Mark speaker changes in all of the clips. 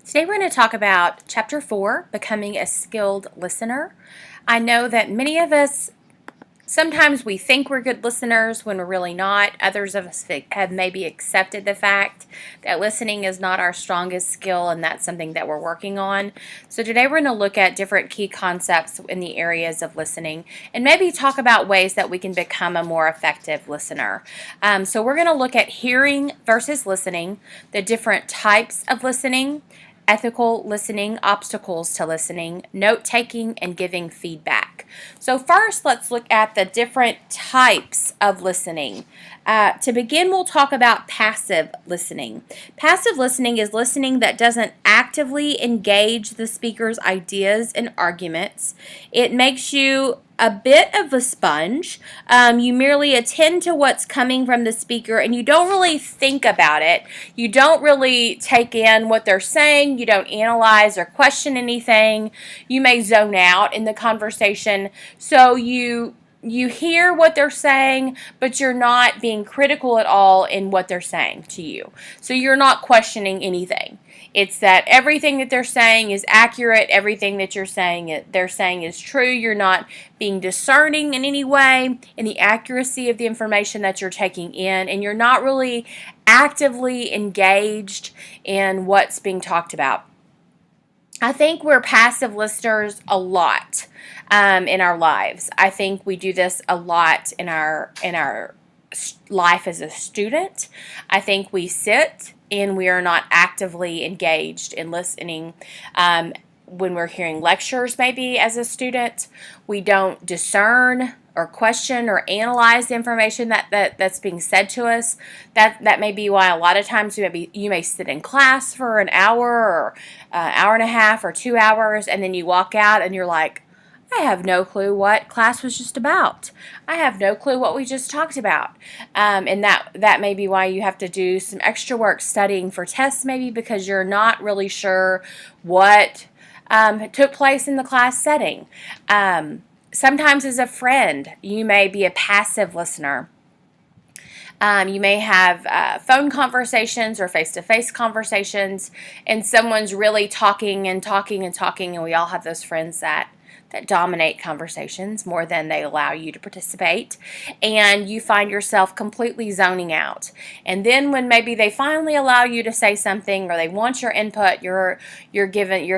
Speaker 1: Today we're going to talk about Chapter 4, Becoming a Skilled Listener. I know that many of us, sometimes we think we're good listeners when we're really not. Others of us have maybe accepted the fact that listening is not our strongest skill, and that's something that we're working on. So today we're going to look at different key concepts in the areas of listening and maybe talk about ways that we can become a more effective listener. So we're going to look at hearing versus listening, the different types of listening, ethical listening, obstacles to listening, note taking, and giving feedback. So first, let's look at the different types of listening. To begin, we'll talk about passive listening. Passive listening is listening that doesn't actively engage the speaker's ideas and arguments. It makes you a bit of a sponge. You merely attend to what's coming from the speaker and you don't really think about it. You don't really take in what they're saying. You don't analyze or question anything. You may zone out in the conversation. So you hear what they're saying, but you're not being critical at all in what they're saying to you. So you're not questioning anything. It's that everything that they're saying is accurate. Everything that they're saying is true. You're not being discerning in any way in the accuracy of the information that you're taking in, and you're not really actively engaged in what's being talked about. I think we're passive listeners a lot in our lives. I think we do this a lot in our life as a student. I think we sit and we are not actively engaged in listening. When we're hearing lectures, maybe as a student, we don't discern or question or analyze the information that's being said to us. That may be why a lot of times you may sit in class for an hour or hour and a half or 2 hours, and then you walk out and you're like, I have no clue what class was just about. I have no clue what we just talked about. And that may be why you have to do some extra work studying for tests, maybe because you're not really sure what took place in the class setting. Sometimes as a friend, you may be a passive listener. You may have phone conversations or face-to-face conversations, and someone's really talking and talking and talking, and we all have those friends that dominate conversations more than they allow you to participate, and you find yourself completely zoning out. And then when maybe they finally allow you to say something or they want your input, you're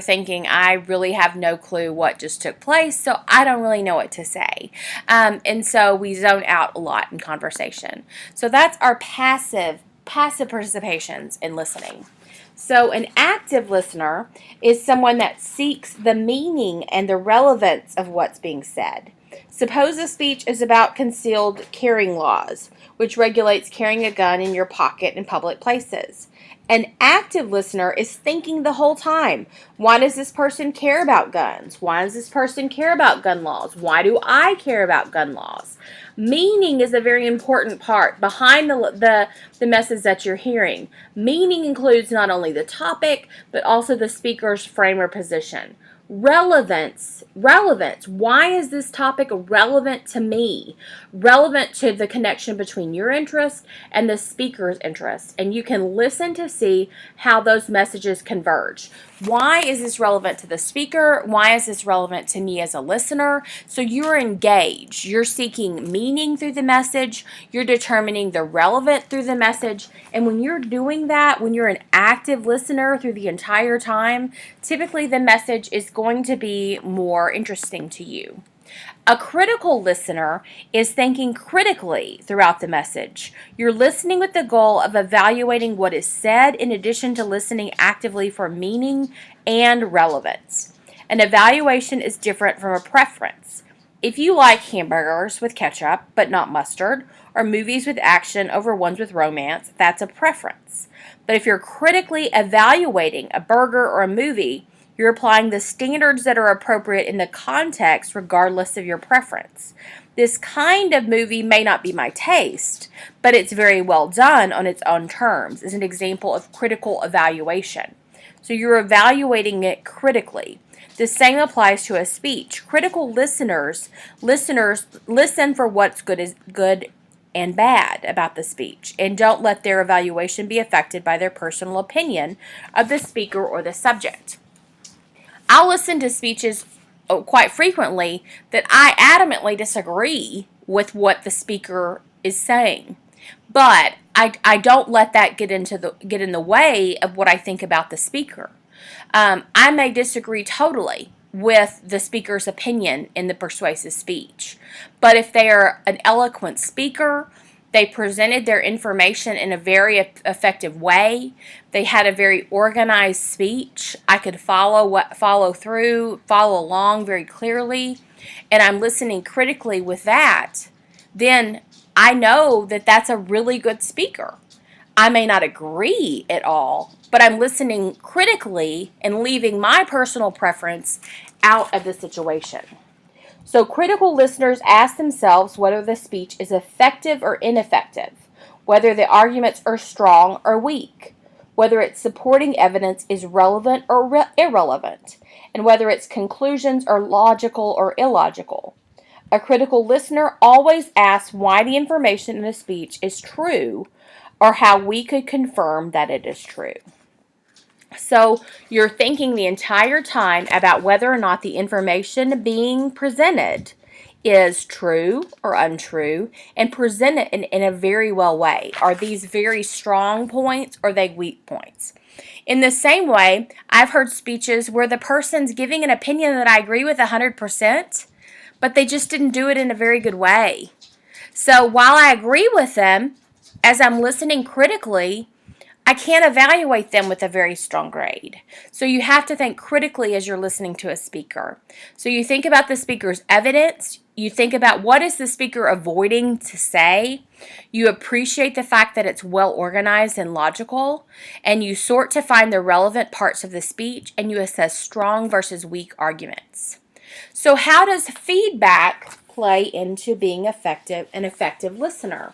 Speaker 1: thinking, I really have no clue what just took place, so I don't really know what to say. And so we zone out a lot in conversation. So that's our passive participations in listening. So an active listener is someone that seeks the meaning and the relevance of what's being said. Suppose a speech is about concealed carrying laws, which regulates carrying a gun in your pocket in public places. An active listener is thinking the whole time, why does this person care about guns? Why does this person care about gun laws? Why do I care about gun laws? Meaning is a very important part behind the message that you're hearing. Meaning includes not only the topic, but also the speaker's frame or position. Relevance. Why is this topic relevant to me? Relevant to the connection between your interest and the speaker's interest. And you can listen to see how those messages converge. Why is this relevant to the speaker? Why is this relevant to me as a listener? So you're engaged. You're seeking meaning through the message. You're determining the relevant through the message. And when you're doing that, when you're an active listener through the entire time, typically the message is going to be more interesting to you. A critical listener is thinking critically throughout the message. You're listening with the goal of evaluating what is said in addition to listening actively for meaning and relevance. An evaluation is different from a preference. If you like hamburgers with ketchup but not mustard, or movies with action over ones with romance, that's a preference. But if you're critically evaluating a burger or a movie, you're applying the standards that are appropriate in the context regardless of your preference. This kind of movie may not be my taste, but it's very well done on its own terms, is an example of critical evaluation. So you're evaluating it critically. The same applies to a speech. Critical listeners listen for what's good and bad about the speech, and don't let their evaluation be affected by their personal opinion of the speaker or the subject. I'll listen to speeches quite frequently that I adamantly disagree with what the speaker is saying, but I don't let that get in the way of what I think about the speaker. I may disagree totally with the speaker's opinion in the persuasive speech, but if they are an eloquent speaker, they presented their information in a very effective way, they had a very organized speech, I could follow along very clearly, and I'm listening critically with that, then I know that that's a really good speaker. I may not agree at all, but I'm listening critically and leaving my personal preference out of the situation. So critical listeners ask themselves whether the speech is effective or ineffective, whether the arguments are strong or weak, whether its supporting evidence is relevant or irrelevant, and whether its conclusions are logical or illogical. A critical listener always asks why the information in the speech is true or how we could confirm that it is true. So you're thinking the entire time about whether or not the information being presented is true or untrue, and present it in a very well way. Are these very strong points or are they weak points? In the same way, I've heard speeches where the person's giving an opinion that I agree with 100%, but they just didn't do it in a very good way. So while I agree with them, as I'm listening critically, I can't evaluate them with a very strong grade. So you have to think critically as you're listening to a speaker. So you think about the speaker's evidence. You think about what is the speaker avoiding to say. You appreciate the fact that it's well organized and logical. And you sort to find the relevant parts of the speech, and you assess strong versus weak arguments. So how does feedback play into being an effective listener?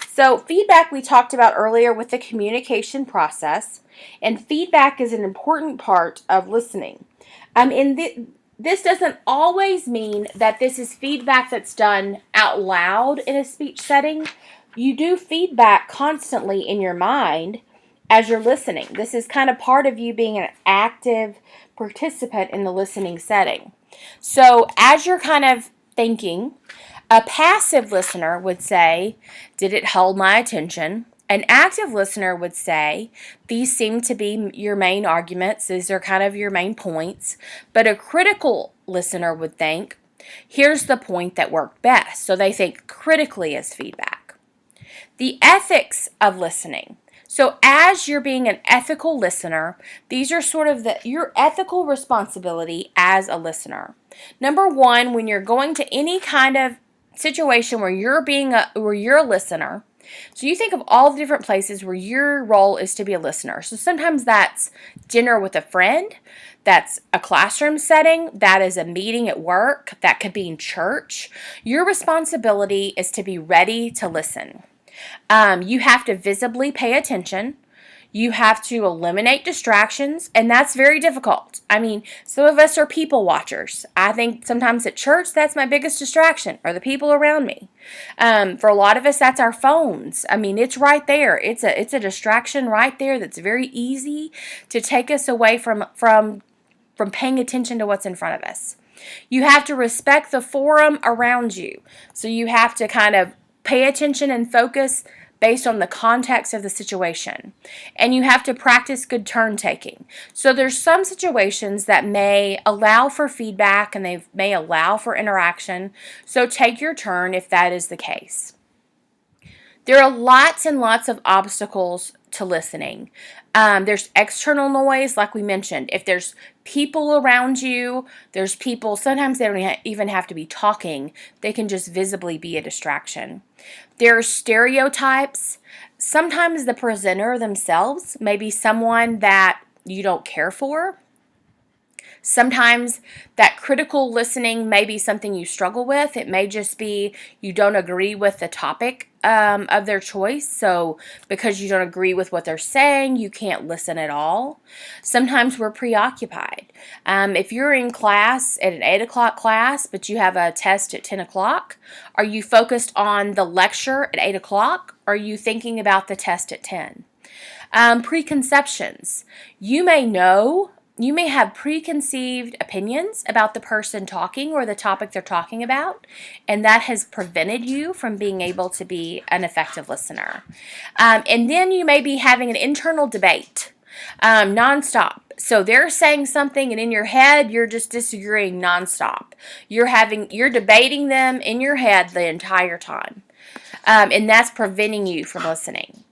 Speaker 1: So feedback we talked about earlier with the communication process, and feedback is an important part of listening. This doesn't always mean that this is feedback that's done out loud in a speech setting. You do feedback constantly in your mind as you're listening. This is kind of part of you being an active participant in the listening setting. So as you're kind of thinking, a passive listener would say, did it hold my attention? An active listener would say, these seem to be your main arguments. These are kind of your main points. But a critical listener would think, here's the point that worked best. So they think critically as feedback. The ethics of listening. So as you're being an ethical listener, these are sort of your ethical responsibility as a listener. Number one, when you're going to any kind of situation where you're a listener, so you think of all the different places where your role is to be a listener. So sometimes that's dinner with a friend, that's a classroom setting, that is a meeting at work, that could be in church. Your responsibility is to be ready to listen. You have to visibly pay attention. You have to eliminate distractions, and that's very difficult. I mean, some of us are people watchers. I think sometimes at church, that's my biggest distraction, are the people around me. For a lot of us, that's our phones. I mean, it's right there. It's a distraction right there that's very easy to take us away from paying attention to what's in front of us. You have to respect the forum around you. So you have to kind of pay attention and focus based on the context of the situation. And you have to practice good turn taking. So there's some situations that may allow for feedback and they may allow for interaction. So take your turn if that is the case. There are lots and lots of obstacles to listening. There's external noise, like we mentioned. If there's people around you, there's people, sometimes they don't even have to be talking. They can just visibly be a distraction. There are stereotypes. Sometimes the presenter themselves may be someone that you don't care for. Sometimes that critical listening may be something you struggle with. It may just be you don't agree with the topic of their choice. So because you don't agree with what they're saying, you can't listen at all. Sometimes we're preoccupied. If you're in class at an 8 o'clock class, but you have a test at 10 o'clock, are you focused on the lecture at 8 o'clock? Or are you thinking about the test at 10? Preconceptions. You may have preconceived opinions about the person talking or the topic they're talking about, and that has prevented you from being able to be an effective listener. And then you may be having an internal debate nonstop. So they're saying something, and in your head, you're just disagreeing nonstop. You're debating them in your head the entire time, and that's preventing you from listening.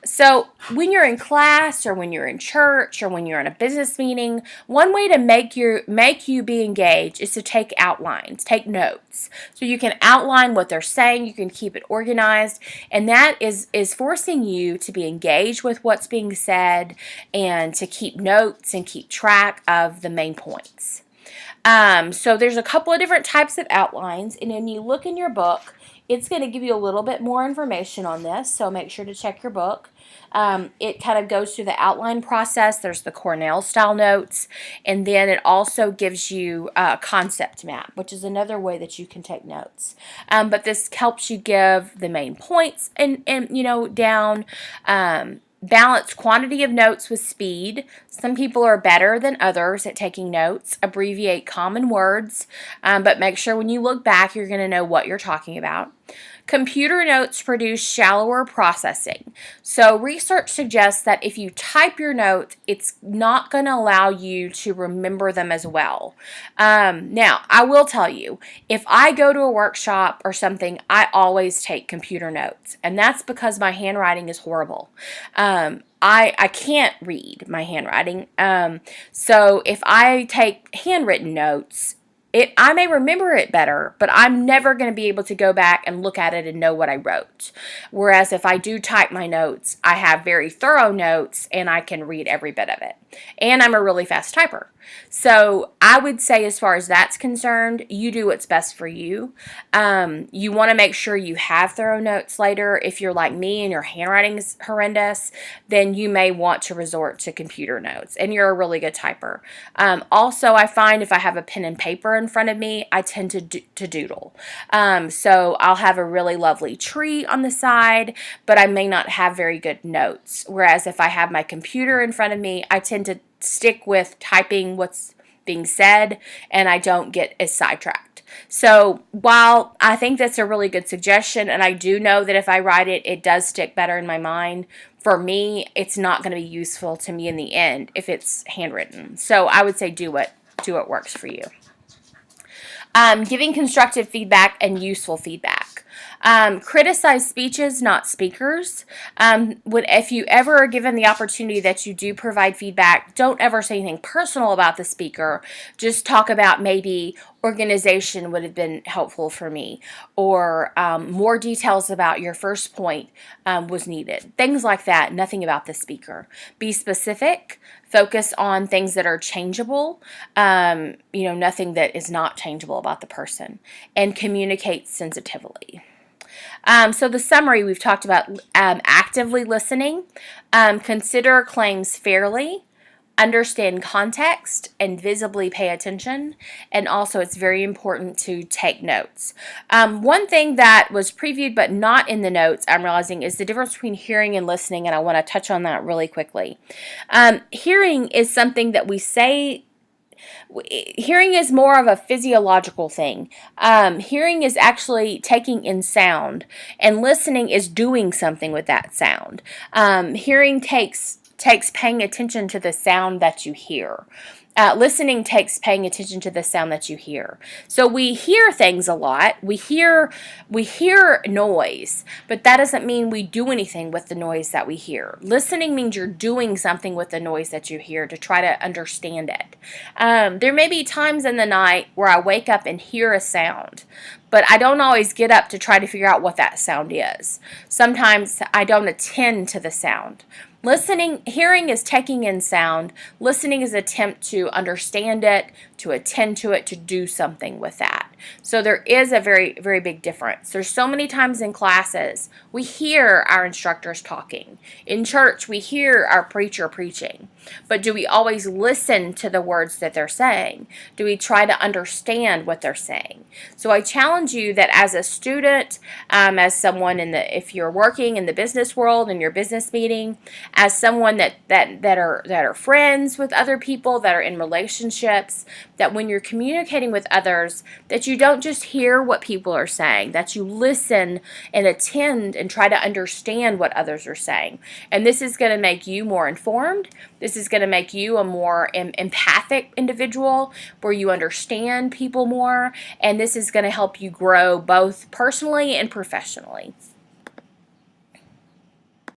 Speaker 1: So when you're in class or when you're in church or when you're in a business meeting, one way to make you be engaged is to take outlines, take notes. So you can outline what they're saying, you can keep it organized, and that is forcing you to be engaged with what's being said and to keep notes and keep track of the main points. So there's a couple of different types of outlines, and when you look in your book, it's going to give you a little bit more information on this, so make sure to check your book. It kind of goes through the outline process. There's the Cornell style notes, and then it also gives you a concept map, which is another way that you can take notes. But this helps you give the main points and down. Balance quantity of notes with speed. Some people are better than others at taking notes. Abbreviate common words, but make sure when you look back, you're going to know what you're talking about. Computer notes produce shallower processing. So research suggests that if you type your notes, it's not going to allow you to remember them as well. Now, I will tell you, if I go to a workshop or something, I always take computer notes, and that's because my handwriting is horrible. I can't read my handwriting. So if I take handwritten notes, I may remember it better, but I'm never going to be able to go back and look at it and know what I wrote. Whereas if I do type my notes, I have very thorough notes and I can read every bit of it. And I'm a really fast typer. So I would say as far as that's concerned, you do what's best for you. You want to make sure you have thorough notes later. If you're like me and your handwriting is horrendous, then you may want to resort to computer notes and you're a really good typer. Also, I find if I have a pen and paper in front of me, I tend to doodle. So I'll have a really lovely tree on the side, but I may not have very good notes. Whereas if I have my computer in front of me, I tend to stick with typing what's being said and I don't get as sidetracked. So while I think that's a really good suggestion, and I do know that if I write it, it does stick better in my mind, for me, it's not going to be useful to me in the end if it's handwritten. So I would say do what works for you. Giving constructive feedback and useful feedback. Criticize speeches, not speakers. If you ever are given the opportunity that you do provide feedback, don't ever say anything personal about the speaker. Just talk about maybe organization would have been helpful for me, or more details about your first point was needed. Things like that, nothing about the speaker. Be specific. Focus on things that are changeable, nothing that is not changeable about the person, and communicate sensitively. So the summary, we've talked about actively listening, consider claims fairly, understand context, and visibly pay attention. And also it's very important to take notes. One thing that was previewed but not in the notes, I'm realizing, is the difference between hearing and listening, and I want to touch on that really quickly. Hearing is something that we say. Hearing is more of a physiological thing. Hearing is actually taking in sound, and listening is doing something with that sound. Hearing takes paying attention to the sound that you hear. Listening takes paying attention to the sound that you hear. So we hear things a lot. We hear noise, but that doesn't mean we do anything with the noise that we hear. Listening means you're doing something with the noise that you hear to try to understand it. There may be times in the night where I wake up and hear a sound, but I don't always get up to try to figure out what that sound is. Sometimes I don't attend to the sound. Hearing is taking in sound. Listening is an attempt to understand it, to attend to it, to do something with that. So there is a very, very big difference. There's so many times in classes we hear our instructors talking. In church, we hear our preacher preaching. But do we always listen to the words that they're saying? Do we try to understand what they're saying? So I challenge you that as a student, as someone if you're working in the business world, in your business meeting, as someone that are friends with other people, that are in relationships, that when you're communicating with others, that you don't just hear what people are saying, that you listen and attend and try to understand what others are saying. And this is going to make you more informed. This is going to make you a more empathic individual where you understand people more, and this is going to help you grow both personally and professionally.